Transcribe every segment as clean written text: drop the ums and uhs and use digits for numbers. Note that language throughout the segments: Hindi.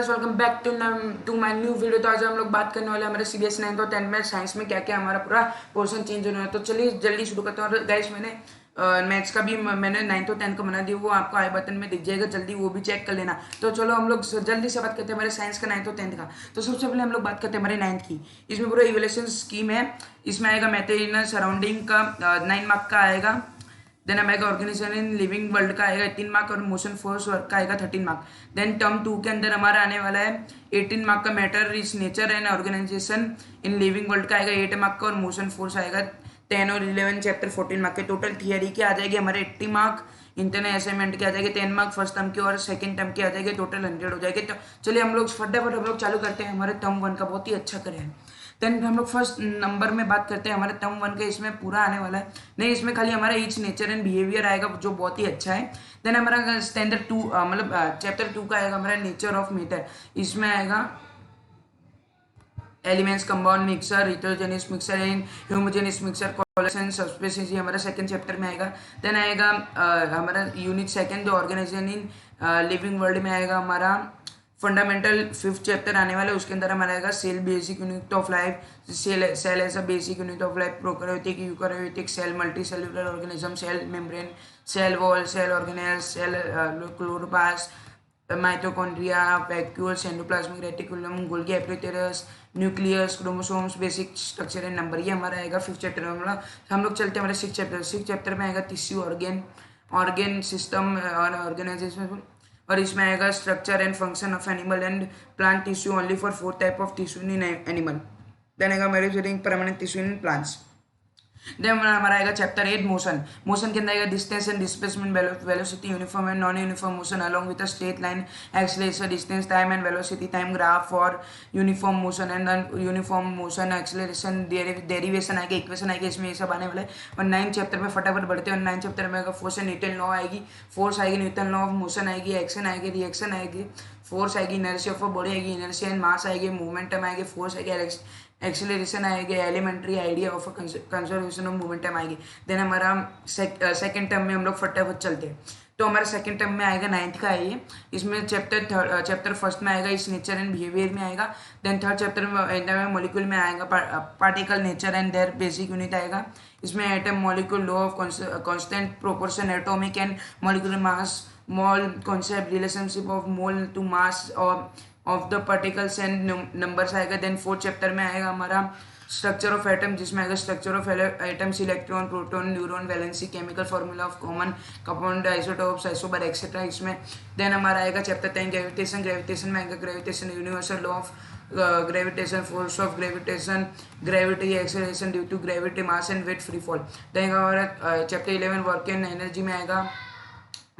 Welcome back to my new video. तो आज हम लोग बात करने वाले हमारे सीबीएसई 9th और 10th में साइंस में क्या क्या हमारा पूरा पोर्शन चेंज होने वाला है। तो चलिए जल्दी शुरू करते हैं। और गाइस मैंने मैथ्स का भी मैंने 9th और 10th का बना दिया, वो आपको आई बटन में दिख जाएगा, जल्दी वो भी चेक कर लेना। तो चलो हम लोग जल्दी से बात करते हैं हमारे साइंस का 9th और 10th का। तो सबसे पहले हम लोग बात करते हैं हमारे 9th की। इसमें पूरा इवैल्यूएशन स्कीम है। इसमें आएगा मैथड इन सराउंडिंग का 9 मार्क का आएगा। देन आएगा ऑर्गेनाइजेशन इन लिविंग वर्ल्ड का आएगा 18 मार्क और मोशन फोर्स वर्क का आएगा 13 मार्क। देन टर्म 2 के अंदर हमारा आने वाला है 18 मार्क का matter is nature and organisation in living world का आएगा 8 मार्क का और मोशन फोर्स आएगा 10 और 11 चैप्टर 14 मार्क के। टोटल थियरी के आ जाएगी हमारे 80 मार्क, इंटरनल असाइनमेंट के आ जाएंगे 10 मार्क फर्स्ट टर्म के और सेकंड टर्म के आ जाएंगे, टोटल 100 हो जाएंगे। तो चलिए हम लोग फटाफट हम लोग चालू करते हैं हमारे टर्म 1 का। बहुत ही अच्छा करे हैं। देन हम लोग फर्स्ट नंबर में बात करते हैं हमारे टर्म 1 के। इसमें पूरा आने वाला है नहीं, इसमें खाली हमारा ईच नेचर एंड बिहेवियर आएगा जो बहुत ही अच्छा है। देन हमारा स्टैंडर्ड 2 मतलब चैप्टर 2 का आएगा हमारा नेचर ऑफ मैटर। इसमें आएगा elements, compound mixture, heterogeneous mixture and homogeneous mixture, collation, subspecies, ये हमारा सेकंड चैप्टर में आएगा। देन आएगा हमारा यूनिट सेकंड जो ऑर्गेनाइजेशन इन लिविंग वर्ल्ड में आएगा हमारा फंडामेंटल 5th चैप्टर आने वाला है। उसके अंदर हमारा आएगा cell basic unit of life, cell as a basic unit of life, prokaryotic, eukaryotic, cell, multi cellular organism, cell membrane, cell wall, cell organelle, cell chloroplast, mitochondria, vacuoles, endoplasmic reticulum, Golgi epithelius, nucleus, chromosomes, basic structure and number, ये हमारा आएगा 5th चैप्टर में। हम लोग चलते हैं हमारे 6th चैप्टर। 6th चैप्टर में आएगा टिश्यू, ऑर्गेन सिस्टम और ऑर्गेनाइजेशन, और इसमें आएगा structure and function of animal and plant tissue only for 4 type of tissue in animal. Then आएगा manufacturing permanent tissue in plants. Then हमारा आएगा चैप्टर 8 मोशन। मोशन के अंदर आएगा distance and displacement, velocity, uniform and non uniform motion along with a straight line, acceleration, distance, time and velocity, time graph for uniform motion and uniform motion, acceleration, derivation आएगा, इक्वेशन आएगी, इसमें ये सब आने वाला है। और 9th चैप्टर में फटाफट बढ़ते हैं। और 9th चैप्टर में आएगा फोर्स एंड न्यूटन लॉ आएगी, फोर्स आएगी, न्यूटन लॉ ऑफ मोशन आएगी, एक्शन आएगी, रिएक्शन आएगी, फोर्स आएगी, इनर्शिया ऑफ बॉडी आएगी, इनर्शिया एंड मास आएगी, मोमेंटम आएगी, फोर्स आएगी, एक्सेलरेशन आएगी, elementary idea of conservation of momentum आएगी। देन हमारा सेकंड टर्म में हम लोग फटाफट चलते हैं। तो हमारा सेकंड टर्म में आएगा 9th का है ये। इसमें चैप्टर फर्स्ट में आएगा इस नेचर एंड बिहेवियर में आएगा। देन थर्ड चैप्टर में मॉलिक्यूल में आएगा particle nature and their basic unit आएगा। इसमें atom, molecule, law of constant proportion, atomic and molecular mass, mole concept, relationship of mole to mass और of the particles and numbers आएगा। देन 4th चैप्टर में आएगा हमारा स्ट्रक्चर ऑफ एटम, जिसमें आएगा structure of atoms, electron, proton, neutron, valency, chemical formula of common compound, isotopes, isobar etcetera इसमें। देन हमारा आएगा चैप्टर 10 ग्रेविटेशन। ग्रेविटेशन में आएगा gravitation, universal law of gravitation, force of gravitation, gravity, acceleration due to gravity, mass and weight, free fall. Then हमारा चैप्टर 11 वर्क एंड एनर्जी में आएगा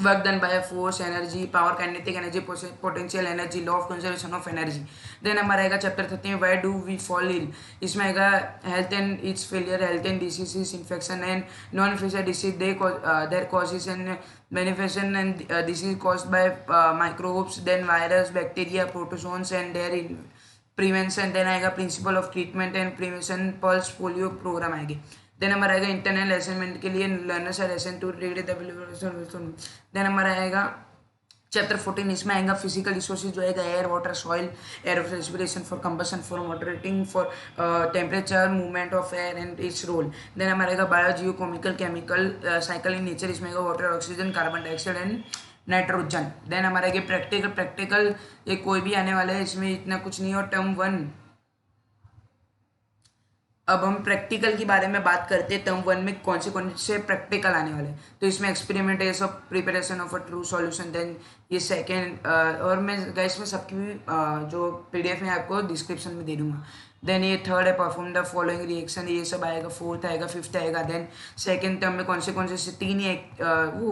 work done by force, energy, power, kinetic energy, potential energy, law of conservation of energy. Then हमारा आएगा chapter 13 why do we fall ill. इसमें आएगा health and its failure, health and diseases, infection and non infectious disease, their causes and manifestation and disease caused by microbes, then virus, bacteria, protozoans and their prevention. Then आएगा principle of treatment and prevention, pulse polio programme आएगी। देन हमारा आएगा इंटरनल असाइनमेंट के लिए learners are assigned to read the. Then हमारा आएगा चैप्टर 14। इसमें आएगा फिजिकल रिसोर्सेज जो आएगा air, water, soil, air of respiration, for combustion, for moderating, for temperature, movement of air and its role. Then हमारा आएगा bio, geo chemical cycle in nature. इसमें आएगा water, oxygen, carbon dioxide and nitrogen. Then हमारा आएगा प्रैक्टिकल ये कोई भी आने वाला है, इसमें इतना कुछ नहीं। और टर्म 1 अब हम प्रैक्टिकल के बारे में बात करते हैं। टर्म 1 में कौन से प्रैक्टिकल आने वाले हैं। तो इसमें एक्सपेरिमेंट है of preparation of a true solution. Then ये सेकेंड, और मैं गाइस में सबकी भी जो PDF में आपको डिस्क्रिप्शन में दे दूंगा। देन ये थर्ड है परफॉर्म द फॉलोइंग रिएक्शन, ये सब आएगा। फोर्थ आएगा, फिफ्थ आएगा। देन सेकंड टर्म में कौन से 3 ही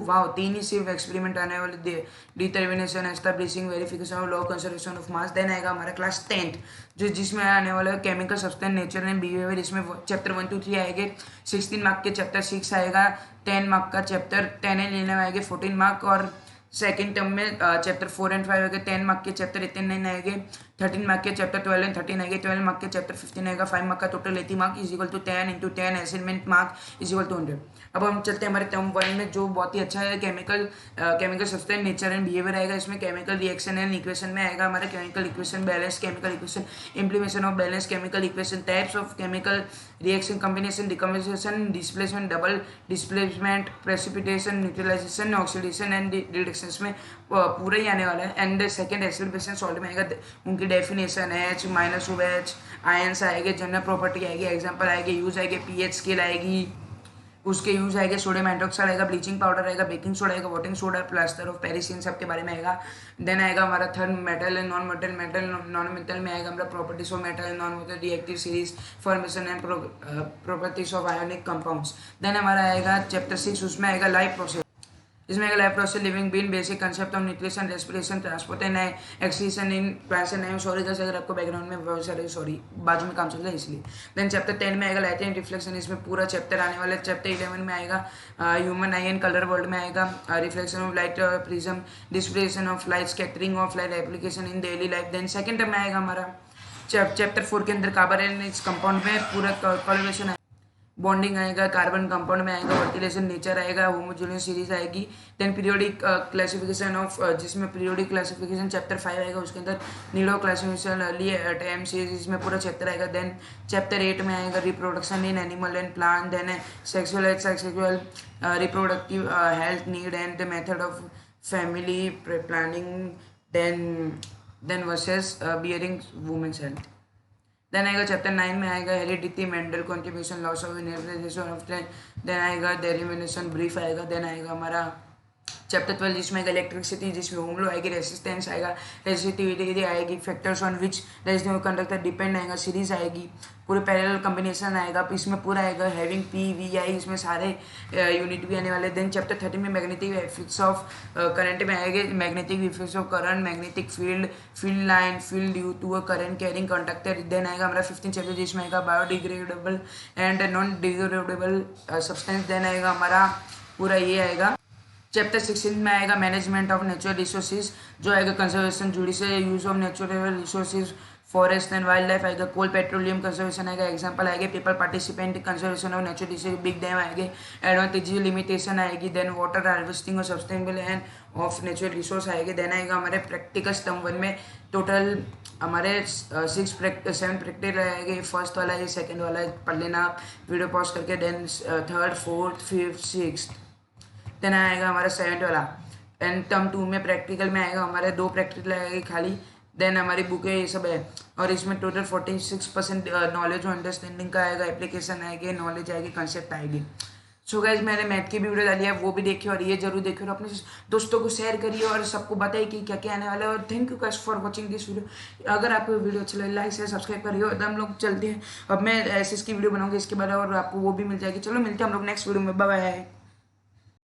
वाह 3 ही सिर्फ एक्सपेरिमेंट आने वाले, determination, establishing, verification of law, conservation of mass. Then आएगा हमारा क्लास 10th जिसमें आने वाला है chemical substance, nature and behaviour. इसमें चैप्टर 1 to 3 आएंगे। 16 मार्क के चैप्टर 6 आएगा। 10 मार्क का चैप्टर 10 लेने आएंगे 14 मार्क। और सेकेंड टर्म में चैप्टर 4 एंड 5 आएगा, 10 मार्क के चैप्टर 8 एंड 9 आएंगे, 13 मार्क के चैप्टर 12 एंड 13 आएंगे, 12 मार्क के चैप्टर 15 आएगा, 5 मार्क का total 80 mark is equal to 10 into 10 assignment mark is equal to 100। अब हम चलते हैं हमारे टर्म 1 में, जो बहुत ही अच्छा है, chemical substance nature and behaviour आएगा। इसमें केमिकल रिएक्शन एंड इक्वेशन में आएगा हमारा chemical equation, balance chemical equation, implementation of balance chemical equation, types of chemical reaction, combination, decomposition, displacement, double displacement, precipitation, neutralisation, oxidation and reduction में पूरा ही आने वाला है। एंड सेकंड एक्सप्रेशन सॉल्ट में आएगा, उनकी definition H minus OH, ions आएंगे, जनरल प्रॉपर्टी आएगी, एग्जांपल आएंगे, यूज आएंगे, पीएच स्केल आएगी, उसके यूज आएगा, सोडियम हाइड्रोक्साइड आएगा, ब्लीचिंग पाउडर आएगा, बेकिंग सोडा आएगा, वॉटिंग सोडा, प्लास्टर ऑफ पेरिस, इन सब के बारे में आएगा। देन आएगा हमारा third metal and non metal, metal non metal में आएगा हमारा properties of metal and non metal, reactive series, formation and properties of ionic compounds. Then हमारा आएगा चैप्टर 6, उसमें आएगा लाइफ प्रोसेस, इसमें आएगा life process, living being, basic concept of nutrition, respiration, transport and excretion in plants and animals. Sorry guys अगर आपको बैकग्राउंड में बहुत सारे सॉरी बाजू में काम चल रहा है इसलिए। देन चैप्टर 10 में आएगा लाइट एंड रिफ्लेक्शन, इसमें पूरा चैप्टर आने वाला है। चैप्टर 11 में आएगा human eye and colour world में आएगा, reflection of light prism, dispersion of light, scattering of light, application in daily life. Then second term में आएगा हमारा चैप्टर 4 के अंदर कार्बन एंड इट्स कंपाउंड में पूरा कोलैबोरेशन, बॉन्डिंग आएगा, कार्बन कंपाउंड में आएगा, वर्टिलेशन नेचर आएगा, होमोजेनियस सीरीज आएगी। देन पीरियोडिक क्लासिफिकेशन ऑफ, जिसमें पीरियोडिक क्लासिफिकेशन चैप्टर 5 आएगा, उसके अंदर नीडो क्लासिफिकेशन अर्ली टाइम सीरीज, इसमें पूरा चैप्टर आएगा। देन चैप्टर 8 में आएगा reproduction in animal and plant, then sexual reproductive health need and the method of family planning, then versus bearing women's health. Then आएगा चैप्टर 9 में आएगा heredity, mental contribution, laws of inheritance of time. Then आएगा डेरिमिनेशन ब्रीफ आएगा। देन आएगा हमारा चैप्टर 12 जिसमें आएगा इलेक्ट्रिसिटी, जिसमें ओम लॉ आएगी, रेसिस्टेंस आएगा, रेसिस्टिविटी आएगी, factors on which resistive conductor depend आएगा, सीरीज आएगी, पूरे पैरेलल कॉम्बिनेशन आएगा, इसमें पूरा आएगा हैविंग PVI, इसमें सारे यूनिट भी आने वाले। देन चैप्टर 13 में मैग्नेटिक इफेक्ट्स ऑफ करंट में आएंगे, magnetic effects of current, magnetic field line, field due to a current carrying conductor. Then आएगा हमारा 15 चैप्टर जिसमें आएगा biodegradable and non degradable substance. Then आएगा हमारा पूरा ये आएगा चैप्टर 16 में आएगा मैनेजमेंट ऑफ नेचुरल रिसोर्सेज, जो आएगा conservation, judicial use of natural resources, forest and wild life आएगा, कोल पेट्रोलियम कंजर्वेशन आएगा, एग्जांपल आएगा, people participant conservation of natural resource, big dam आएंगे, एडवांटेज लिमिटेशन आएगी, देन वाटर हार्वेस्टिंग और sustainable end of natural resource आएगी। देन आएगा हमारे प्रैक्टिकल टर्म 1 में टोटल हमारे 7 प्रैक्टिकल आएंगे, फर्स्ट वाला है, सेकेंड वाला है, पढ़ लेना आप वीडियो पॉज करके। Then third, fourth, fifth, sixth. Then आएगा हमारा 7th वाला। एंड टर्म 2 में प्रैक्टिकल में आएगा हमारे 2 प्रैक्टिकल आएगी खाली। देन हमारी बुक है, ये सब है, और इसमें टोटल 46% नॉलेज और अंडरस्टैंडिंग का आएगा, एप्लीकेशन आएगी, नॉलेज आएगी, कंसेप्ट आएगी। सो गाइज मैंने मैथ की भी वीडियो डाली है, वो भी देखिए और ये जरूर देखिए और अपने दोस्तों को शेयर करिए और सबको बताइए कि क्या क्या आने वाला है। और thank you guys for watching this video. अगर आपको वीडियो अच्छा लगे लाइक शेयर सब्सक्राइब करिए। और हम लोग चलते हैं, अब मैं ऐसे इसकी वीडियो बनाऊंगी इसके बाद और आपको वो भी मिल जाएगी। चलो मिलते हैं हम लोग नेक्स्ट वीडियो में, बाय बाय।